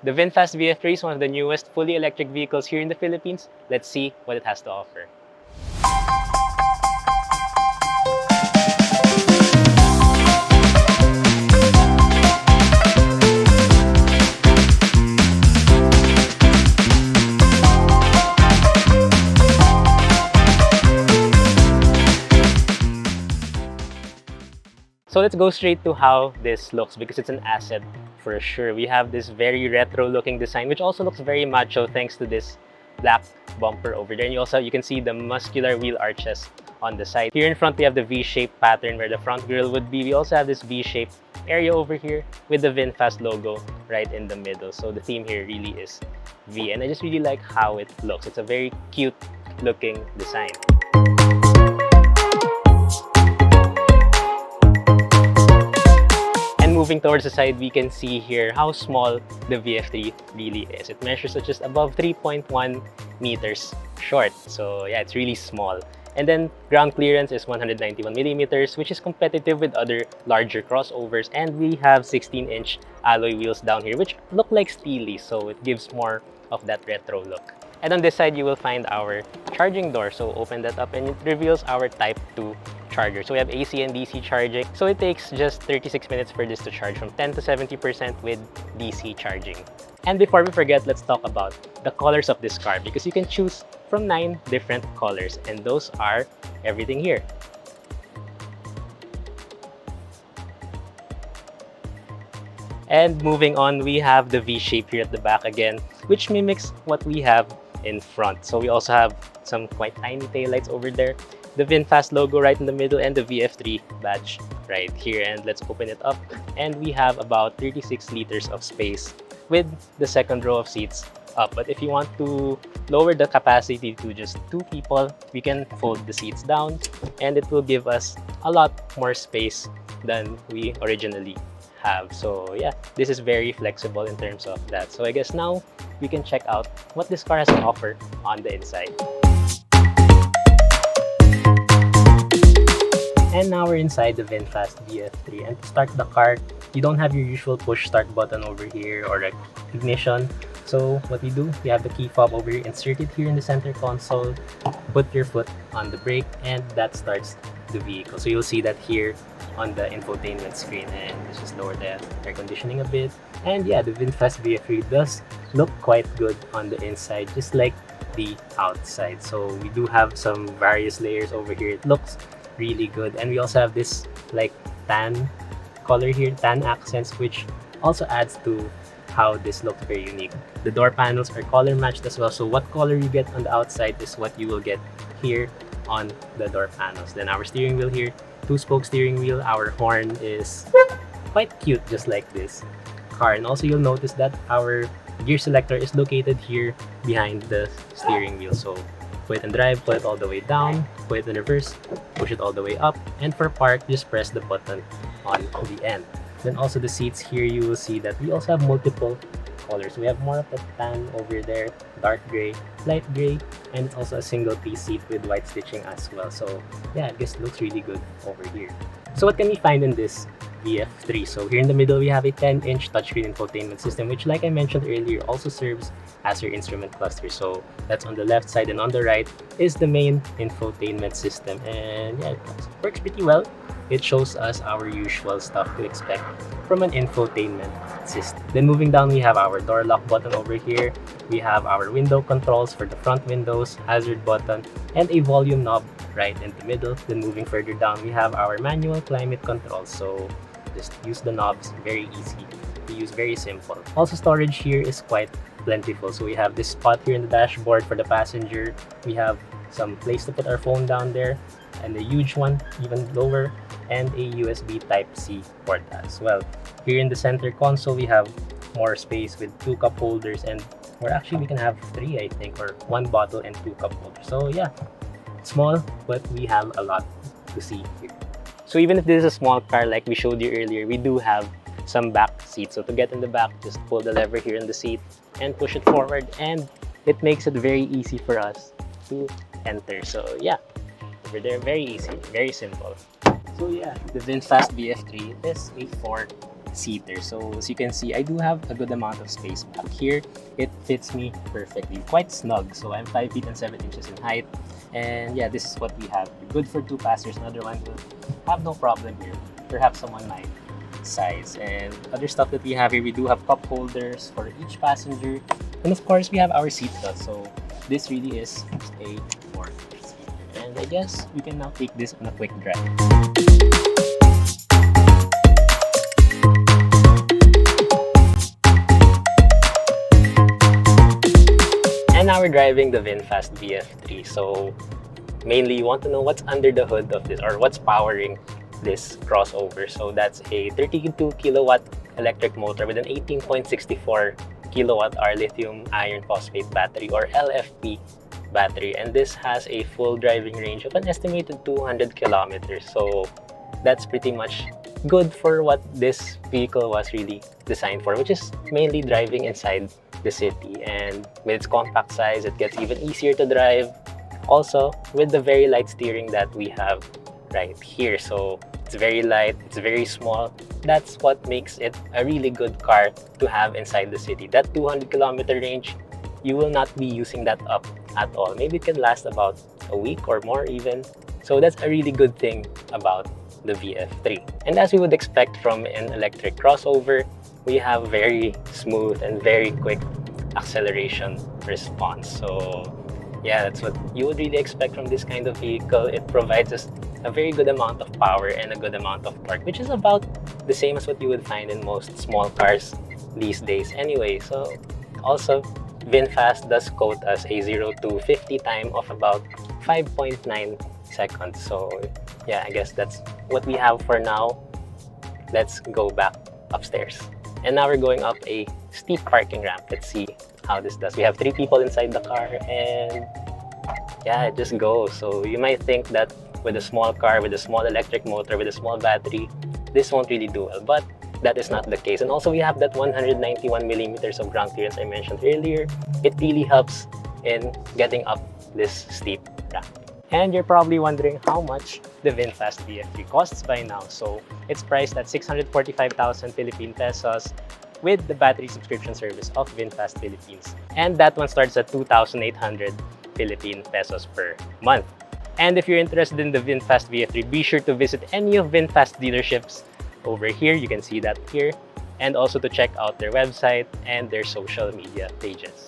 The VinFast VF3 is one of the newest fully electric vehicles here in the Philippines. Let's see what it has to offer. So let's go straight to how this looks because it's an asset for sure. We have this very retro looking design which also looks very macho thanks to this black bumper over there. And you can see the muscular wheel arches on the side. Here in front we have the V-shaped pattern where the front grille would be. We also have this V-shaped area over here with the VinFast logo right in the middle. So the theme here really is V, and I just really like how it looks. It's a very cute looking design. Moving towards the side, we can see here how small the VF3 really is. It measures at just above 3.1 meters short. So yeah, it's really small. And then ground clearance is 191 millimeters, which is competitive with other larger crossovers. And we have 16-inch alloy wheels down here, which look like steely, so it gives more of that retro look. And on this side, you will find our charging door. So open that up and it reveals our Type 2 charger. So we have AC and DC charging. So it takes just 36 minutes for this to charge from 10 to 70% with DC charging. And before we forget, let's talk about the colors of this car because you can choose from 9 different colors, and those are everything here. And moving on, we have the V shape here at the back again, which mimics what we have in front. So we also have some quite tiny taillights over there, the VinFast logo right in the middle, and the VF3 badge right here. And let's open it up, and we have about 36 liters of space with the second row of seats up. But if you want to lower the capacity to just 2 people, we can fold the seats down, and it will give us a lot more space than we originally have. So yeah, this is very flexible in terms of that. So I guess now we can check out what this car has to offer on the inside. And now we're inside the VinFast VF3, and to start the car, you don't have your usual push start button over here or like ignition. So what we do, we have the key fob over here, insert it here in the center console, put your foot on the brake, and that starts the vehicle. So you'll see that here on the infotainment screen. And let's just lower the air conditioning a bit. And yeah, the VinFast VF3 does look quite good on the inside, just like the outside. So we do have some various layers over here. It looks really good, and we also have this like tan color here, tan accents, which also adds to how this looks very unique. The door panels are color matched as well, so what color you get on the outside is what you will get here on the door panels. Then our steering wheel here, 2-spoke steering wheel. Our horn is quite cute, just like this car. And also you'll notice that our gear selector is located here behind the steering wheel. So put it in drive, put it all the way down, put it in reverse, push it all the way up, and for park, just press the button on the end. Then also the seats here, you will see that we also have multiple colors. We have more of a tan over there, dark gray, light gray, and it's also a single piece seat with white stitching as well. So yeah, it just looks really good over here. So what can we find in this VF3? So here in the middle, we have a 10-inch touchscreen infotainment system, which like I mentioned earlier, also serves as your instrument cluster. So that's on the left side, and on the right is the main infotainment system. And yeah, it works pretty well. It shows us our usual stuff to expect from an infotainment system. Then moving down, we have our door lock button over here. We have our window controls for the front windows, hazard button, and a volume knob right in the middle. Then moving further down, we have our manual climate control. So just use the knobs, very easy to use, very simple. Also storage here is quite plentiful. So we have this spot here in the dashboard for the passenger. We have some place to put our phone down there, and a huge one even lower, and a USB Type-C port as well. Here in the center console, we have more space with 2 cup holders, and we can have 3, I think, or 1 bottle and 2 cup holders. So yeah, small, but we have a lot to see here. So even if this is a small car like we showed you earlier, we do have some back seats. So to get in the back, just pull the lever here in the seat and push it forward, and it makes it very easy for us to enter. So yeah, over there, very easy, very simple. So yeah, the VinFast VF3 is a 4 seater. So as you can see, I do have a good amount of space back here. It fits me perfectly, quite snug. So I'm 5 feet and 7 inches in height. And yeah, this is what we have. Good for 2 passengers. Another one will have no problem here. Perhaps someone my size. And other stuff that we have here, we do have cup holders for each passenger. And of course, we have our seat belt. So this really is a four seater. And I guess we can now take this on a quick drive. And now we're driving the VinFast VF3. So mainly you want to know what's under the hood of this, or what's powering this crossover. So that's a 32 kilowatt electric motor with an 18.64 kilowatt hour lithium iron phosphate battery, or LFP battery, and this has a full driving range of an estimated 200 kilometers. So that's pretty much good for what this vehicle was really designed for, which is mainly driving inside the city. And with its compact size, it gets even easier to drive. Also, with the very light steering that we have right here. So it's very light, it's very small. That's what makes it a really good car to have inside the city. That 200 kilometer range, you will not be using that up at all. Maybe it can last about a week or more even. So that's a really good thing about the VF3. And as we would expect from an electric crossover, we have very smooth and very quick acceleration response. So yeah, that's what you would really expect from this kind of vehicle. It provides us a very good amount of power and a good amount of torque, which is about the same as what you would find in most small cars these days anyway. So also, VinFast does quote us a 0 to 50 time of about 5.9 seconds. So yeah, I guess that's what we have for now. Let's go back upstairs. And now we're going up a steep parking ramp. Let's see how this does. We have 3 people inside the car, and yeah, it just goes. So you might think that with a small car, with a small electric motor, with a small battery, this won't really do well, but that is not the case. And also we have that 191 millimeters of ground clearance I mentioned earlier. It really helps in getting up this steep ramp. And you're probably wondering how much the VinFast VF3 costs by now. So it's priced at 645,000 Philippine pesos with the battery subscription service of VinFast Philippines. And that one starts at 2,800 Philippine pesos per month. And if you're interested in the VinFast VF3, be sure to visit any of VinFast dealerships over here. You can see that here. And also to check out their website and their social media pages.